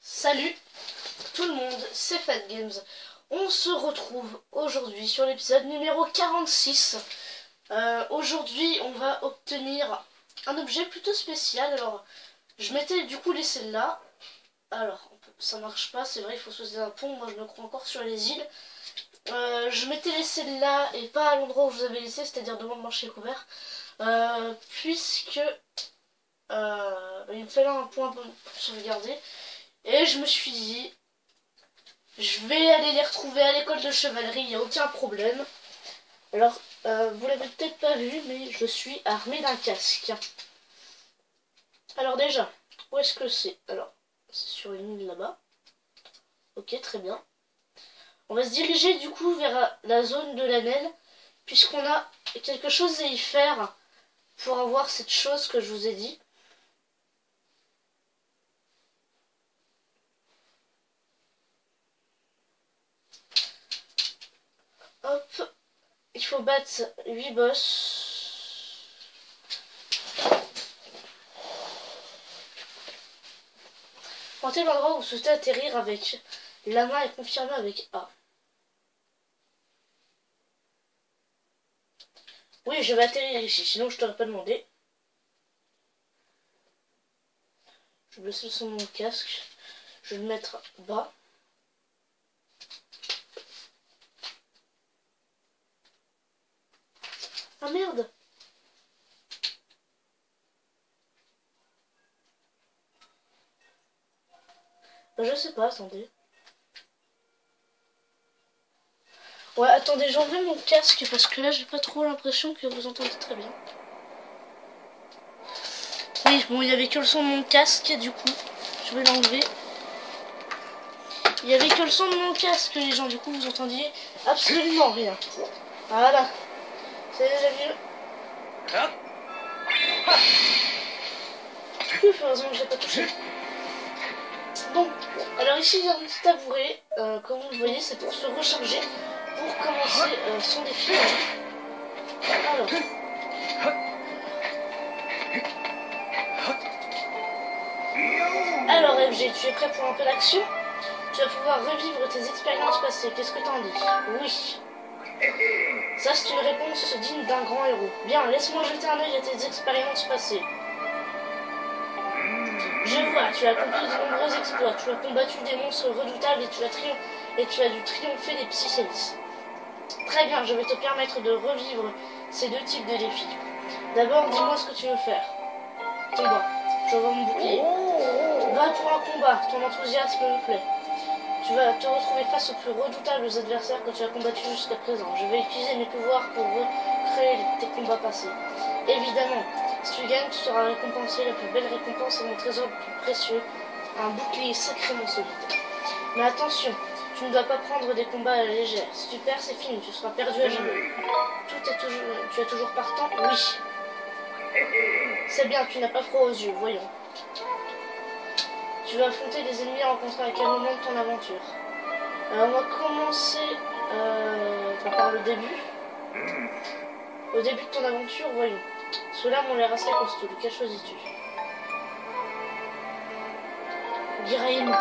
Salut tout le monde, c'est Fat Games. On se retrouve aujourd'hui sur l'épisode numéro 46. Aujourd'hui, on va obtenir un objet plutôt spécial. Alors, je m'étais du coup laissé là. Alors, ça marche pas, c'est vrai, il faut sauter un pont. Moi, je me crois encore sur les îles. Je m'étais laissé là et pas à l'endroit où je vous avais laissé, c'est-à-dire devant le marché couvert. Puisque il me fallait un point pour sauvegarder. Et je me suis dit, je vais aller les retrouver à l'école de chevalerie, il n'y a aucun problème. Alors, vous l'avez peut-être pas vu, mais je suis armé d'un casque. Alors déjà, où est-ce que c'est? Alors, c'est sur une île là-bas. Ok, très bien. On va se diriger du coup vers la zone de l'Anel, puisqu'on a quelque chose à y faire pour avoir cette chose que je vous ai dit. Hop, il faut battre 8 boss. Pointez l'endroit où vous souhaitez atterrir avec la main et confirmer avec A. Oui, je vais atterrir ici, sinon je t'aurais pas demandé. Je vais baisser le son de mon casque. Je vais le mettre bas. Ah merde! Bah, je sais pas, attendez. Ouais, attendez, j'enlève mon casque parce que là j'ai pas trop l'impression que vous entendez très bien. Oui, bon, il y avait que le son de mon casque, du coup, je vais l'enlever. Il y avait que le son de mon casque, les gens, du coup, vous entendiez absolument rien. Voilà. C'est déjà mieux. Heureusement que je l'ai pas touché. Bon, alors ici il y a un petit tabouret, comme vous le voyez, c'est pour se recharger, pour commencer son défi. Alors FG, tu es prêt pour un peu d'action? Tu vas pouvoir revivre tes expériences passées, qu'est-ce que t'en dis? Oui. Ça c'est une réponse digne d'un grand héros. Bien, laisse-moi jeter un œil à tes expériences passées. Je vois, tu as accompli de nombreux exploits, tu as combattu des monstres redoutables et tu as dû triompher des Psychélis. Très bien, je vais te permettre de revivre ces deux types de défis. D'abord, dis-moi ce que tu veux faire. Combat. Je vois mon bouclier. Va pour un combat, ton enthousiasme me plaît. Tu vas te retrouver face aux plus redoutables adversaires que tu as combattus jusqu'à présent. Je vais utiliser mes pouvoirs pour recréer tes combats passés. Évidemment, si tu gagnes, tu seras récompensé. La plus belle récompense est mon trésor le plus précieux, un bouclier sacrément solide. Mais attention, tu ne dois pas prendre des combats à la légère. Si tu perds, c'est fini, tu seras perdu à jamais. Tu es toujours partant? Oui. C'est bien, tu n'as pas froid aux yeux, voyons. Tu vas affronter des ennemis rencontrés à quel moment de ton aventure? On va commencer par le début. Au début de ton aventure, voyons. Ceux-là m'ont l'air assez costauds. Lequel choisis-tu? Giraïm.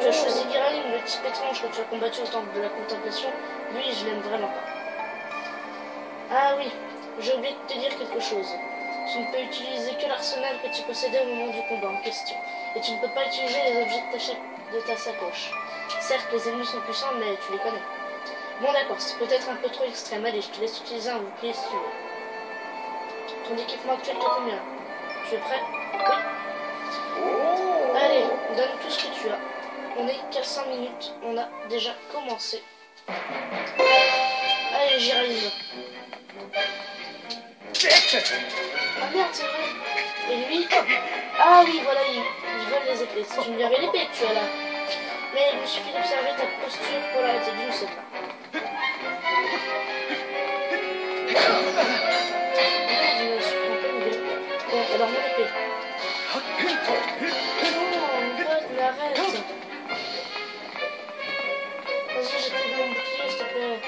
Tu as choisi Giraïm, le type étrange que tu as combattu au temple de la contemplation. Lui, je l'aime vraiment pas. Ah oui, j'ai oublié de te dire quelque chose. Tu ne peux utiliser que l'arsenal que tu possédais au moment du combat en question. Et tu ne peux pas utiliser les objets de ta sacoche. Certes, les ennemis sont puissants, mais tu les connais. Bon d'accord, c'est peut-être un peu trop extrême. Allez, je te laisse utiliser un bouclier si tu veux. Ton équipement actuel te convient? Tu es prêt? Oui. Allez, donne tout ce que tu as. On n'est qu'à 5 minutes, on a déjà commencé. Allez, j'y arrive. Ah merde, c'est vrai. Et lui... Ah oui, voilà, ils volent les épées. C'est une belle épée que tu as là. Mais il me suffit d'observer ta posture pour l'arrêter d'une seule main. Bon, alors mon épée. Non, mon pote, mais arrête. Vas-y, j'ai pris dans mon bouclier, s'il te plaît.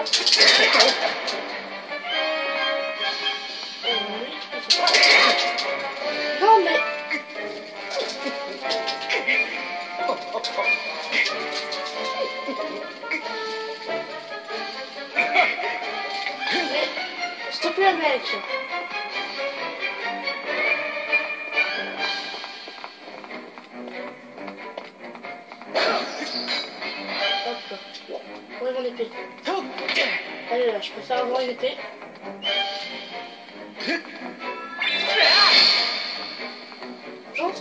Hop. Non mais... Mais... S'il te plaît mec. Hop. Où est mon épée? Allez là, je préfère avoir une épée. Genre.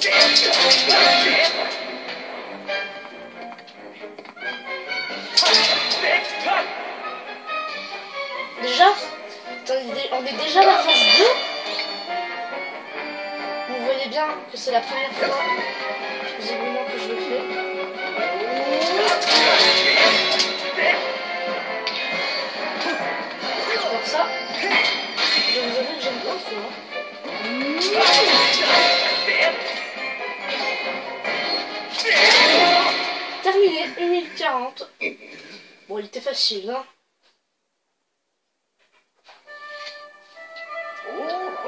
Déjà, on est déjà à la phase 2. Vous voyez bien que c'est la première fois visiblement que je le fais. Alors ça, je vous avoue que j'aime pas trop. Terminé, 1 minute 40. Bon, il était facile, hein.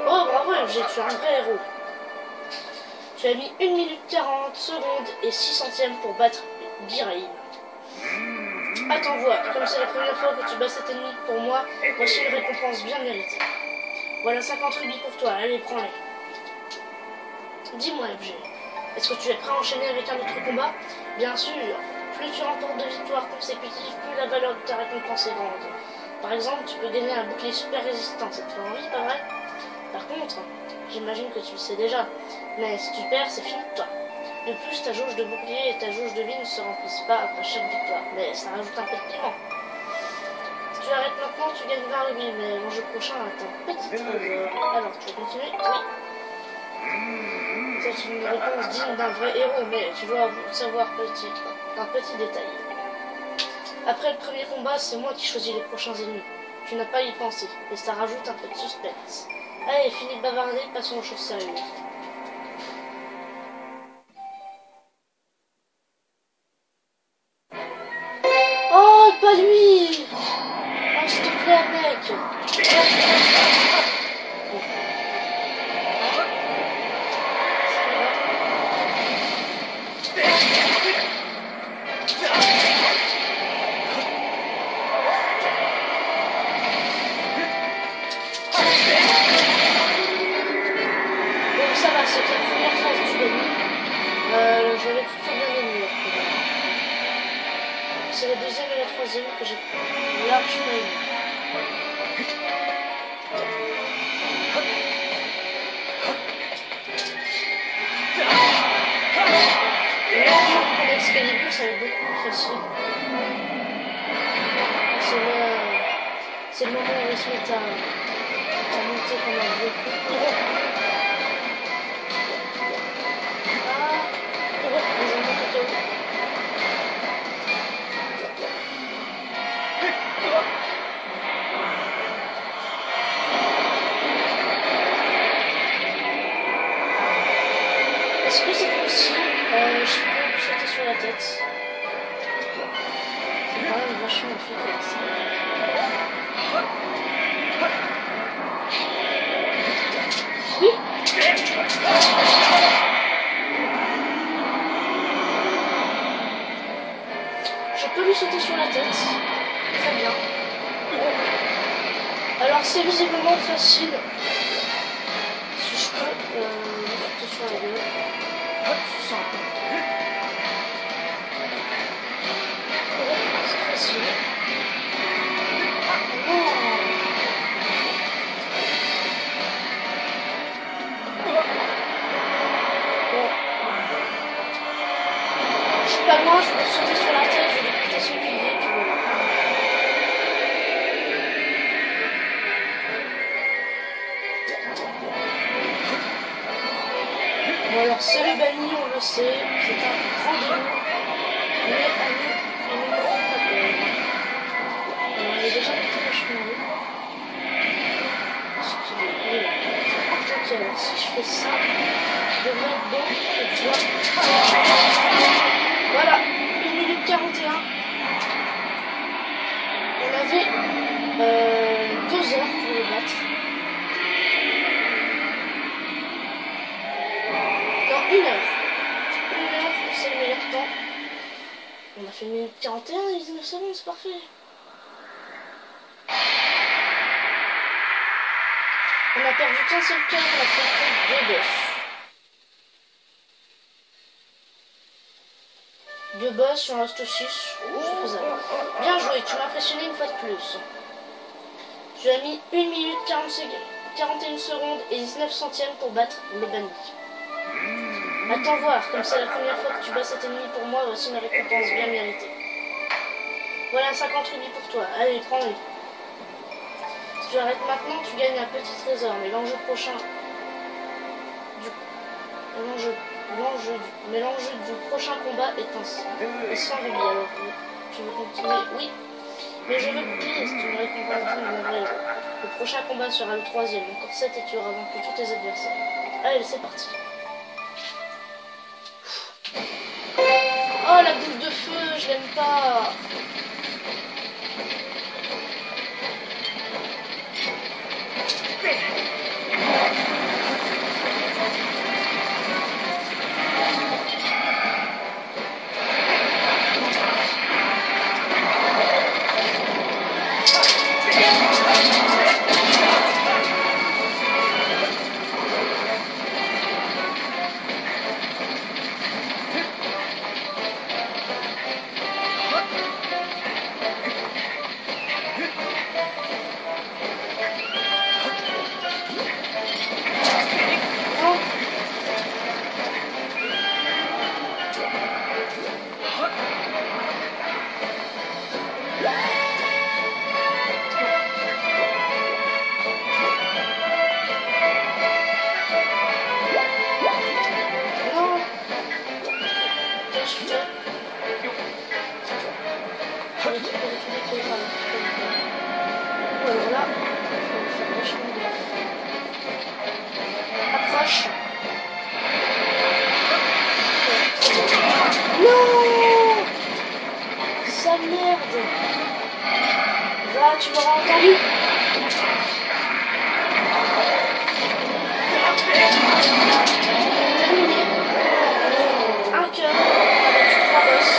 Oh, bravo, MG, tu es un vrai héros. Tu as mis 1 minute 40 secondes et 6 centièmes pour battre Giraïn. Attends, vois, comme c'est la première fois que tu bats cet ennemi pour moi, voici une récompense bien méritée. Voilà 50 rubis pour toi, allez, prends-les. Dis-moi, MG, est-ce que tu es prêt à enchaîner avec un autre combat? Bien sûr, plus tu remportes de victoires consécutives, plus la valeur de ta récompense est grande. Par exemple, tu peux gagner un bouclier super résistant cette fois, oui, pas vrai? Par contre, j'imagine que tu le sais déjà, mais si tu perds, c'est fini de toi. De plus, ta jauge de bouclier et ta jauge de vie ne se remplissent pas après chaque victoire, mais ça rajoute un peu de piment. Si tu arrêtes maintenant, tu gagnes 20 rubis, mais mon jeu prochain est un petit trésor. Alors, tu veux continuer? Oui. C'est une réponse digne d'un vrai héros, mais tu dois savoir un petit détail. Après le premier combat, c'est moi qui choisis les prochains ennemis. Tu n'as pas à y penser, et ça rajoute un peu de suspense. Allez, fini de bavarder, passons aux choses sérieuses. Oh, pas lui! Oh, s'il te plaît, mec! Ça va, c'était la première phase du début. J'avais plutôt bien aimé. C'est la deuxième et la troisième que j'ai largement aimé. Et là, pour l'Excalibur, ça va être beaucoup plus facile. C'est le moment où on se met à monter comme un vieux coup. Est-ce que c'est possible? Je peux sauter sur la tête. C'est quand même vachement efficace. Oui. Je peux lui sauter sur la tête. Très bien. Alors c'est visiblement facile. Si je peux lui sauter sur la gueule. Hop, c'est simple. C'est facile. Je suis pas loin, je peux sauter sur la tête, je vais écouter son pilier, puis voilà. Bon alors, salut Bani, on le sait, c'est un grand démon, mais à nous ne fait pas peur. Alors, il est déjà parti le chemin haut. Ok, alors si je fais ça, je devrais être bon, et tu vois. Voilà, 1 minute 41. On avait On a fait 1 minute 41 et 19 secondes, c'est parfait. On a perdu qu'un seul cœur, on a fait 2 boss. 2 boss, il en reste 6. C'est faisable. Bien joué, tu m'as impressionné une fois de plus. Tu as mis 1 minute 41 secondes et 19 centièmes pour battre le banni. Attends voir, comme c'est la première fois que tu bats cet ennemi pour moi, voici une récompense bien méritée. Voilà 50 rubis pour toi, allez, prends-les. Si tu arrêtes maintenant, tu gagnes un petit trésor, mais l'enjeu prochain... L'enjeu du prochain combat est sans rubis, alors tu veux continuer? Oui, mais je veux plus, c'est une récompense digne d'un vrai héros. Le prochain combat sera le 3e, encore 7 et tu auras vaincu tous tes adversaires. Allez, c'est parti. Oh, la boule de feu, je l'aime pas. Alors là, je vais faire vachement gaffe. Approche. Non! Sa merde! Va, tu m'auras entendu? Terminé. Un cœur avec 3 boss.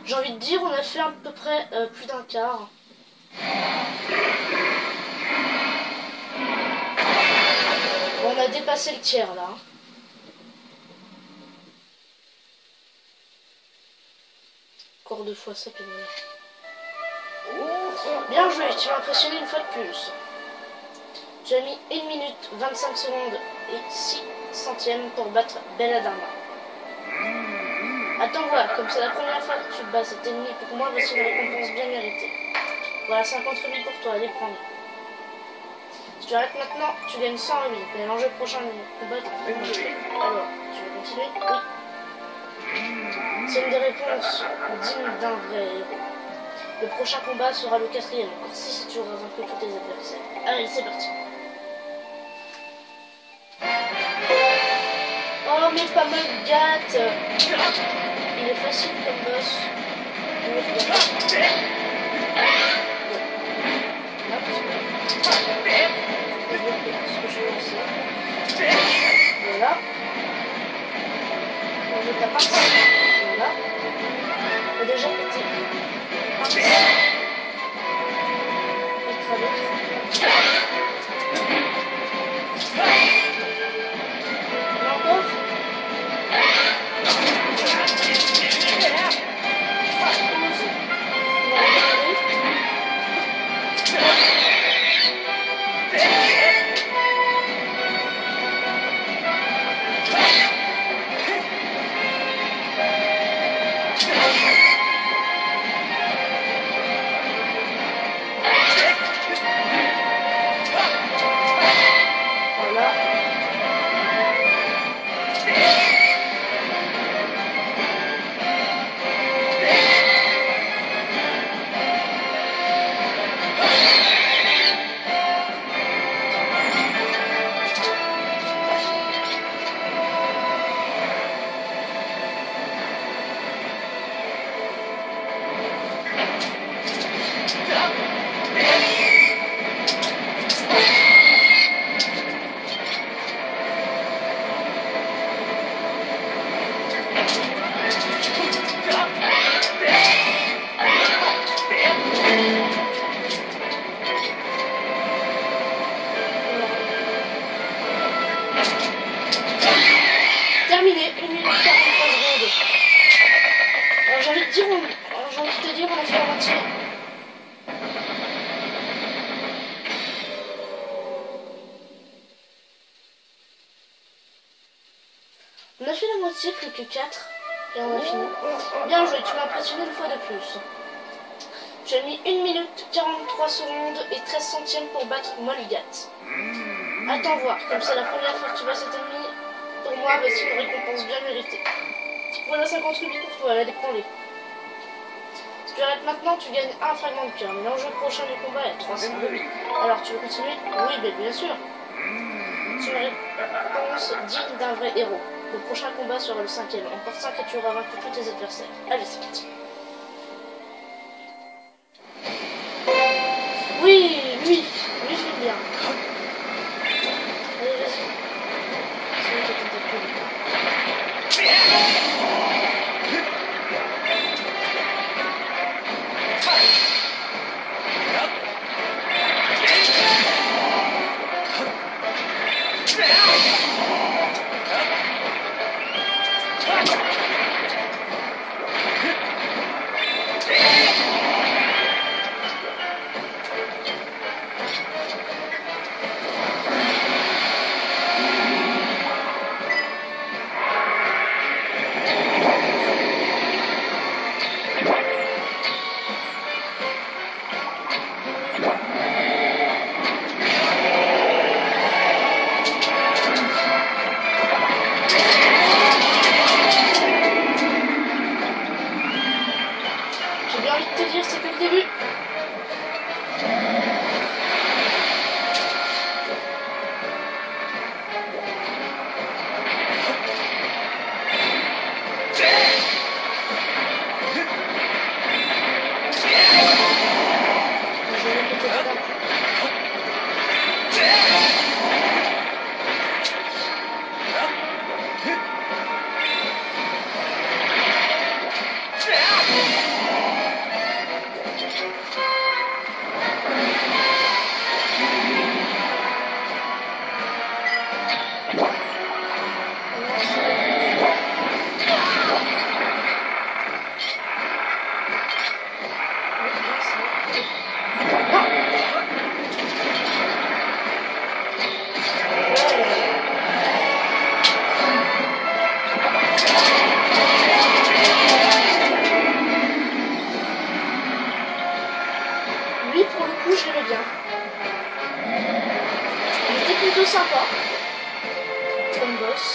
J'ai envie de dire, on a fait à peu près plus d'un quart. Bon, on a dépassé le tiers là. Encore 2 fois ça peut venir. Bien joué, tu m'as impressionné une fois de plus. Tu as mis 1 minute 25 secondes et 6 centièmes pour battre Belladama. Attends voir, comme c'est la première fois que tu bats cet ennemi pour moi, voici une récompense bien méritée. Voilà 50 rubis pour toi, allez prendre. Si tu arrêtes maintenant, tu gagnes 100 rubis, mais l'enjeu prochain du combat est plus compliqué. Alors, tu veux continuer? Oui. C'est une des réponses dignes d'un vrai héros. Le prochain combat sera le 4e, encore 6 si tu auras vaincu tous tes adversaires. Allez, c'est parti. Oh, mais pas mal de gâte. Il est facile comme boss. Voilà. On veut ta part. Voilà. On a déjà pété. Encore. j'ai envie de te dire, on a fait la moitié. On a fait la moitié, plus que 4. Et on a fini. Bien joué, tu m'as impressionné une fois de plus. Tu as mis 1 minute 43 secondes et 13 centièmes pour battre Molgat. Attends voir, comme c'est la première fois que tu bats cet ennemi, pour moi, c'est une récompense bien méritée. Voilà 50 rubis pour toi, allez, prends-les. Si tu arrêtes maintenant, tu gagnes un fragment de cœur, mais l'enjeu prochain du combat est 300 rubis. Alors, tu veux continuer? Oui, mais bien sûr. C'est une réponse digne d'un vrai héros. Le prochain combat sera le 5e. Encore 5 et tu auras vaincu tous tes adversaires. Allez, c'est parti. Oui, lui, je l'aime bien. Allez, vas-y. C'est lui qui a tenté de courir. C'est que le début. Lui, pour le coup, je l'aimais bien. Il était plutôt sympa comme boss.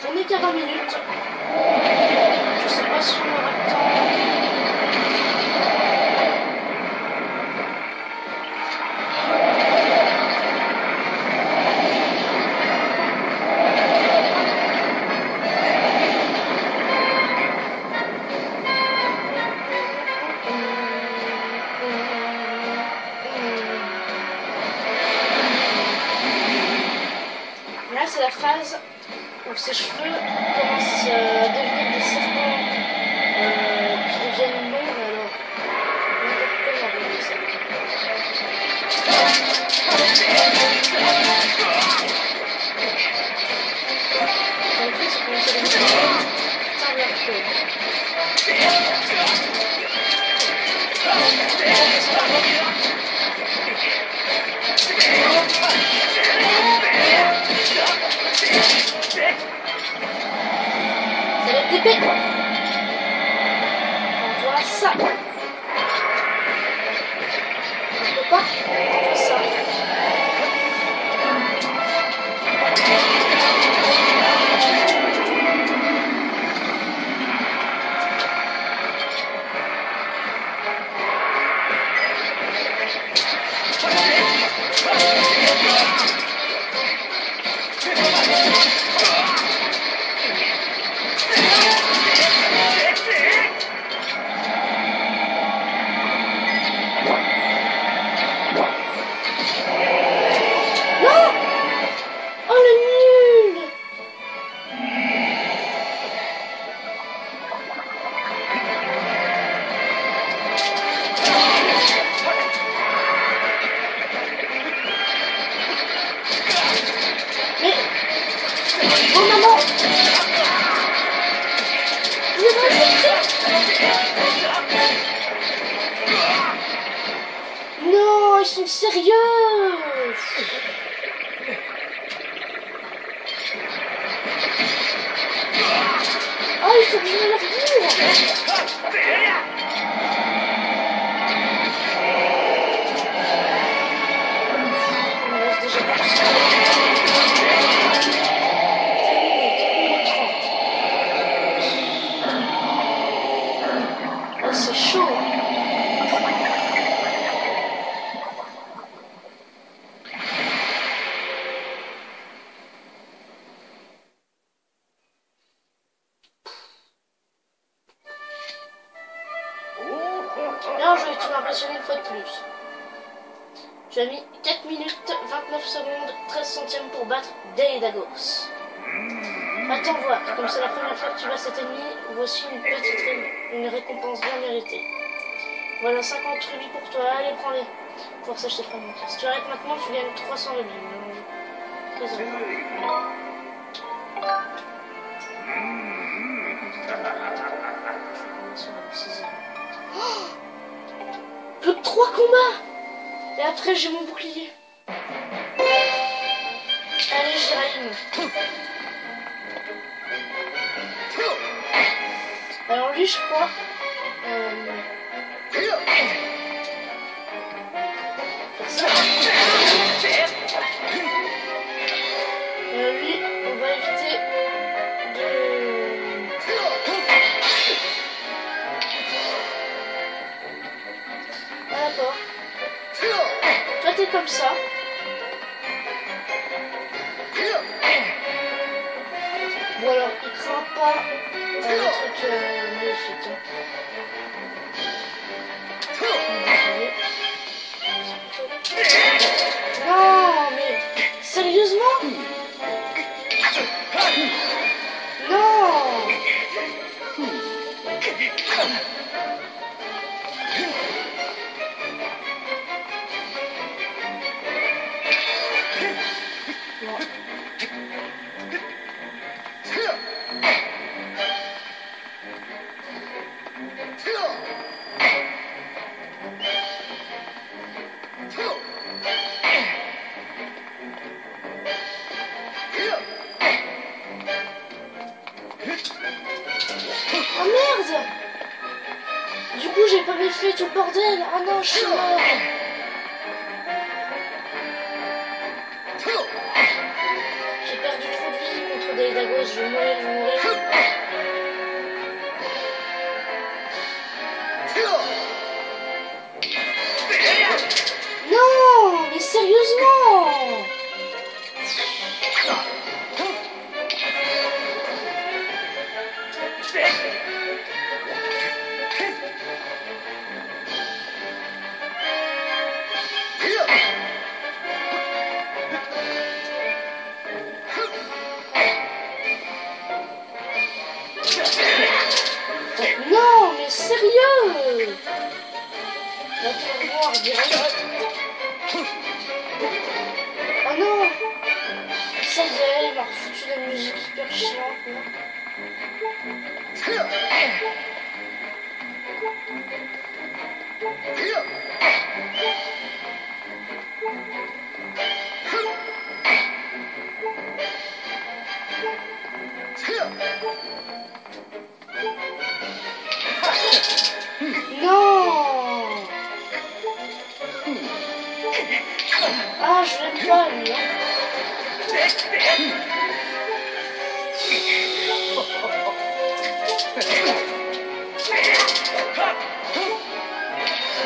On est qu'à 20 minutes. Je sais pas si on aura le temps. Là, c'est la phase où ses cheveux commencent à devenir des serpents qui deviennent longs, alors on va comment regarder ça. Le truc, c'est qu'on essaie de mettre ça vers le feu. Épée. On voit ça. On peut pas ça. sérieux? Oh, il faut que je me le retire. Il me reste déjà plus. Oh, c'est chaud. Bien joué, tu m'as impressionné une fois de plus. Tu as mis 4 minutes, 29 secondes, 13 centièmes pour battre Daedagos. Attends voir, comme c'est la première fois que tu bats cet ennemi, voici une récompense bien méritée. Voilà 50 rubis pour toi, allez prends-les. Pour ça je t'ai fait monter. Si tu arrêtes maintenant, tu gagnes 300 rubis. Très heureux. Oh, plus que 3 combats. Et après j'ai mon bouclier. Allez, je rallume. Alors lui je crois lui on va éviter de... Ah d'accord. Toi t'es comme ça. Bon alors il craint pas un truc maléfique. Non mais sérieusement? Non. Ah merde! Du coup j'ai pas fait tout le bordel. Ah non, je suis mort. J'ai perdu trop de vie contre Daedagos. Je vais mourir, je vais mourir. Non, mais sérieusement! Non, mais sérieux! Va te voir direct. Oh non! Ça y est, il m'a refoutu la musique hyper chiante. Non! Ah, je l'aime pas, lui.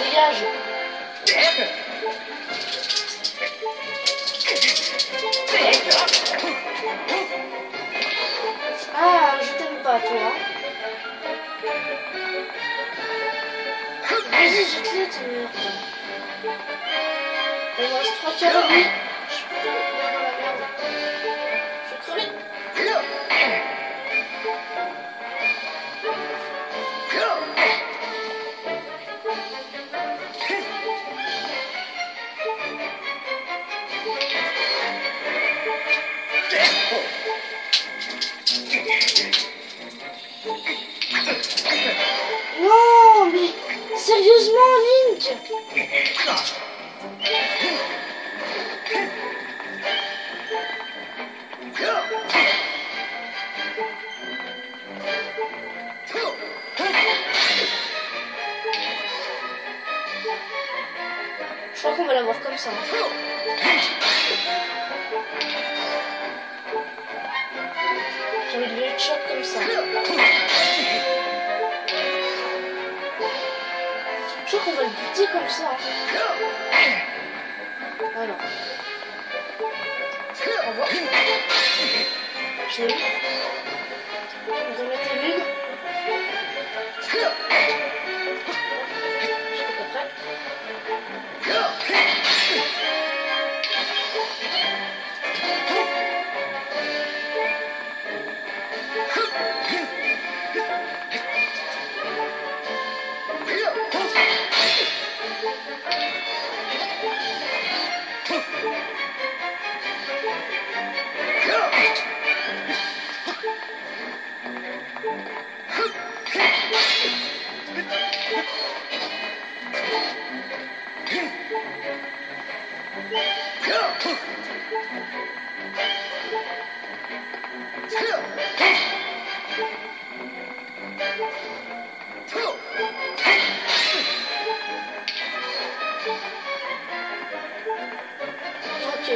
Dégage. Ah, je t'aime pas, toi. Vas-y, jette-les, tu merde. Il me reste 3 calories. Je suis plutôt bien dans la merde. Je vais crever. Non, mais sérieusement, Link! comme ça. J'ai envie de le headshot comme ça. Je crois qu'on va le buter comme ça. Alors. Au revoir. Je l'ai eu. On va mettre l'une. Je suis à peu près. Ok.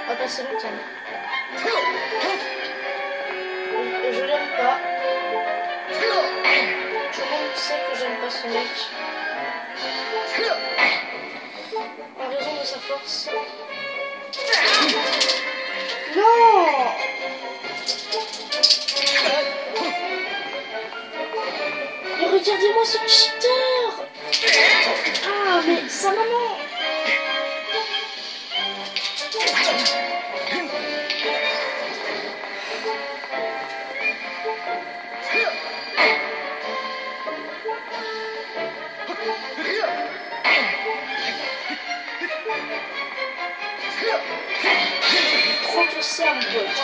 On va passer longtemps. Je l'aime pas. Tout le monde sait que j'aime pas ce mec. En raison de sa force. Non! Mais regardez-moi ce cheater! Ah, mais sa maman! Trop que c'est un pote.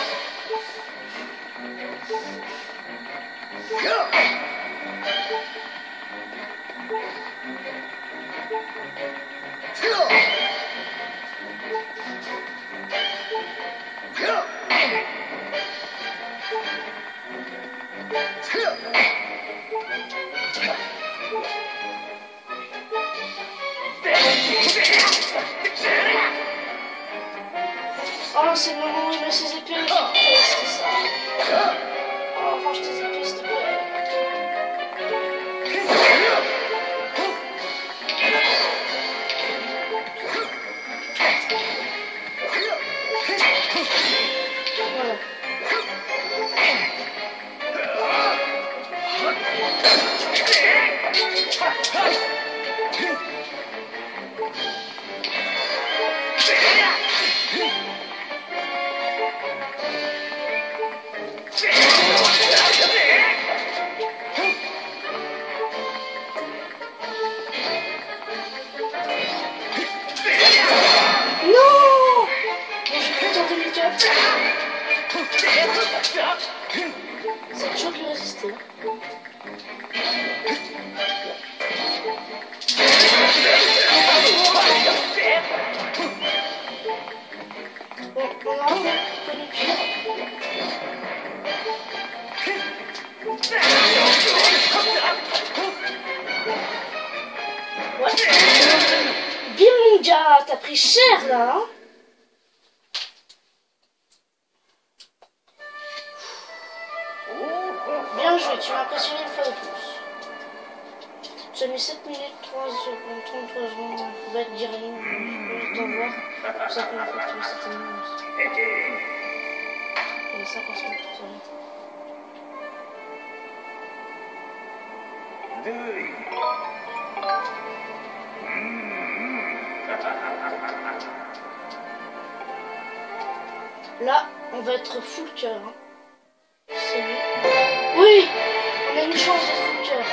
Oh, c'est le moment où il met ses épées. C'est ça. Oh, range tes épées, s'il te plaît. Voilà. C'est toujours lui résister. Bon, on a un peu connu pire. Ouais. Bim mon gars, t'as pris cher là, hein? Bien joué, tu m'as impressionné une fois de plus. J'ai mis 7 minutes, 3 secondes, 33 secondes, on va te dire rien, je dois voir. C'est la première fois que tu veux cette annonce. Il y a 50 secondes pour toi. Là, on va être full cœur. Hein. C'est lui. Oui, on a une chance de full cœur.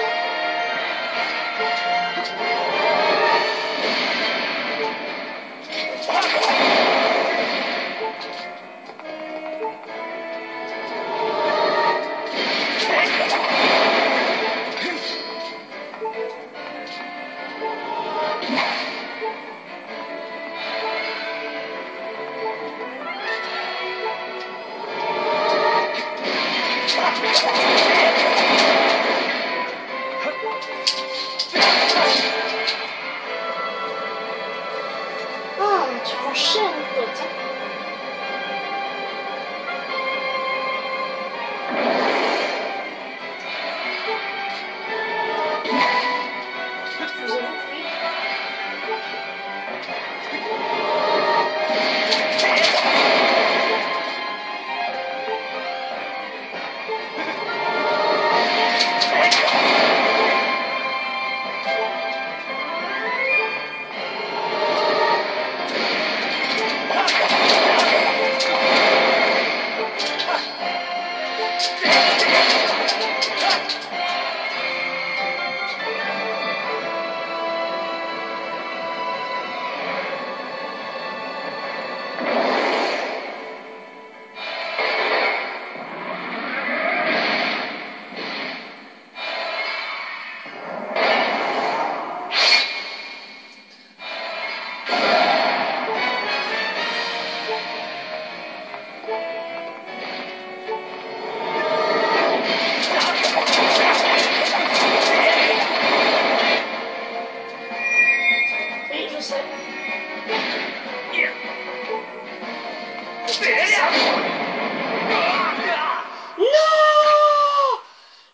Tu prends cher, mon pote. Nous avons pris. Oui, je sais. Non!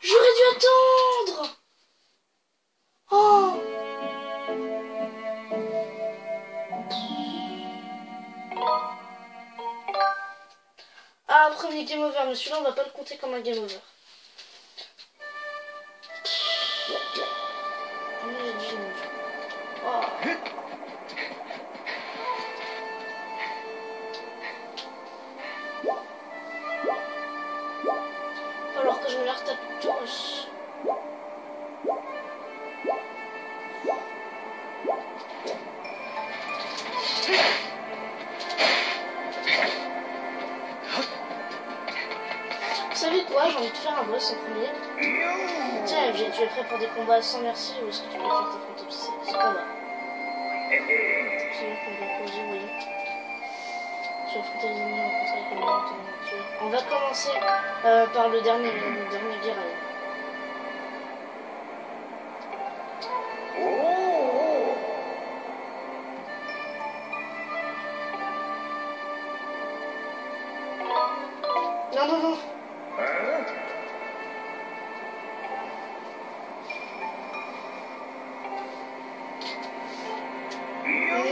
J'aurais dû attendre! Oh! Ah, premier game over, mais celui-là on va pas le compter comme un game over. Oh. Alors que je me la retape tous. Vous savez quoi, j'ai envie de faire un boss en premier. Tiens, tu es prêt pour des combats sans merci ou est-ce que tu peux faire t'affronter ce combat? C'est bon qu'on va poser, oui. Tu vas affronter les ennemis rencontrés avec le monde. On va commencer par le dernier Guiraïm. Non, non, non.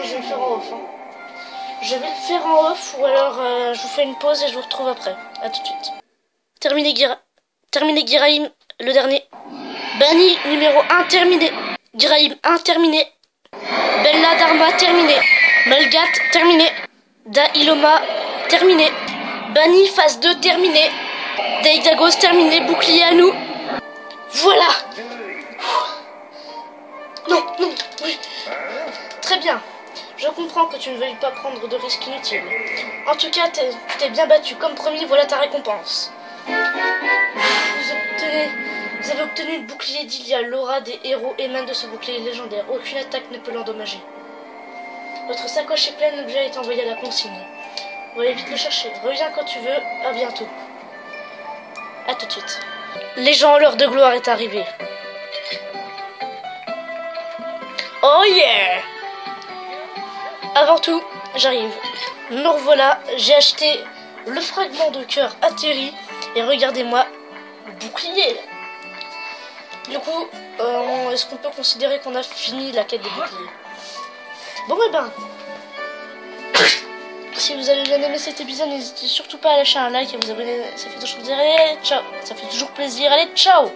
Je vais le faire en off. Hein. Je vais le faire en off ou alors je vous fais une pause et je vous retrouve après. A tout de suite. Terminé Guiraïm, le dernier. Banni numéro 1 terminé. Guiraïm 1 terminé. Bella Dharma terminé. Malgat terminé. Dailoma terminé. Banni phase 2 terminé. Daidagos terminé. Bouclier à nous. Voilà. Non, non, oui. Très bien. Je comprends que tu ne veuilles pas prendre de risques inutiles. En tout cas, tu t'es bien battu. Comme promis, voilà ta récompense. Vous avez obtenu le bouclier d'Ilia. L'aura des héros émane de ce bouclier légendaire. Aucune attaque ne peut l'endommager. Votre sacoche est pleine, l'objet est envoyé à la consigne. Vous allez vite le chercher. Reviens quand tu veux. À bientôt. À tout de suite. Les gens, l'heure de gloire est arrivée. Oh yeah! Avant tout, j'arrive. Me revoilà, j'ai acheté le fragment de cœur atterri. Et regardez-moi, le bouclier. Du coup, est-ce qu'on peut considérer qu'on a fini la quête des boucliers? Bon, eh ben, si vous avez bien aimé cet épisode, n'hésitez surtout pas à lâcher un like et à vous abonner. Ça fait toujours plaisir. Allez, ciao! Ça fait toujours plaisir. Allez, ciao!